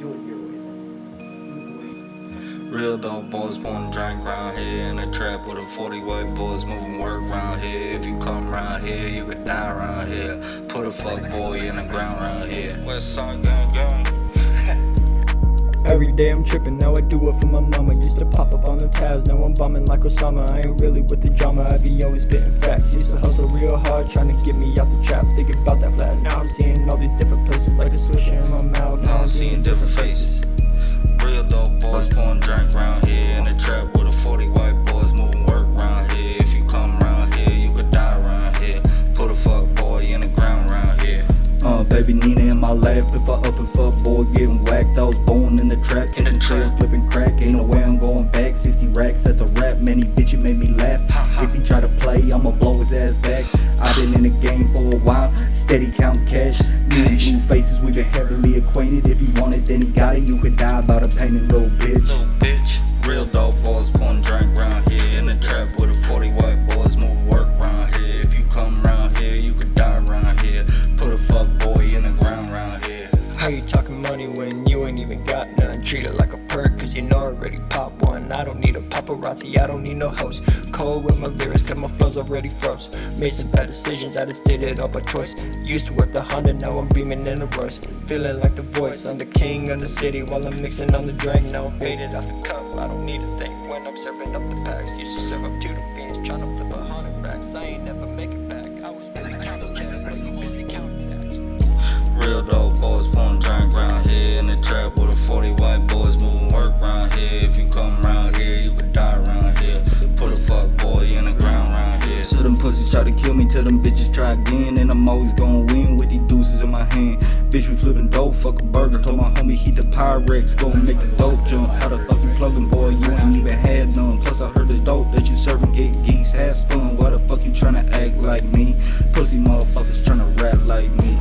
Do it your way then. Real dope boys pouring drink round here in a trap with a 40 white boys moving work round here. If you come round here, you could die round here. Put a fuck boy in the ground round here. West side gang gang. Every day I'm tripping, now I do it for my mama. Used to pop up on the tabs, now I'm bombing like Osama. I ain't really with the drama, I be always spitting facts. Used to hustle real hard, trying to get me out the trap. Thinking about that flat, now I'm seeing all these different places. Like a swisher in my mouth, Now I'm seeing different faces. Real dope boys pouring drink round here in a trap with a 40 white boys moving work round here. If you come round here, you could die round here. Put a fuck boy in the ground round here. Baby Nina in my lap. If I up and fuck boy getting whacked, I was born in the trap. Catching trails, flipping crack, ain't no way I'm going back. 60 racks, that's a rap, man, he bitch, it made me laugh. If he try to play, I'ma blow his ass back. I've been in the game for a while, steady counting cash. Me and blue faces, we been heavily acquainted. If he want it, then he got it, you could die about a painted little bitch. Real dope boys pouring drink round here in the trap with a 40 white boys moving work round here. If you come round here, you could die round here. Put a fuck boy in the ground round here. How you talking money when you ain't even got none? Treat it like a perk, cause you know I already pop one. I don't need a paparazzi, I don't need no host. Cold with my lyrics, cause my flow's already froze. Made some bad decisions, I just did it all by choice. Used to work the 100, now I'm beaming in a Royce. Feeling like the voice, I'm the king of the city. While I'm mixing on the drink, now I'm faded off the cup. I don't need a thing when I'm serving up the packs. Used to serve up to the fiends, tryna flip 100 racks. I ain't never make it back, I was really counting checks, but you busy counting stacks. Real dope boys pouring drink round here in the trap with a 40 white boys moving work round here. If you come round here, you could die round here. Put a fuck boy in the ground round here. So them pussies try to kill me, till them bitches try again. And I'm always gonna win with these deuces in my hand. Bitch, we flipping dope, fuck a burger. Told my homie heat the Pyrex, go and make the dope jump. How the fuck you floating, boy, you ain't even had none. Plus I heard the dope that you serving get geeks, have fun. Why the fuck you tryna act like me? Pussy motherfuckers tryna rap like me.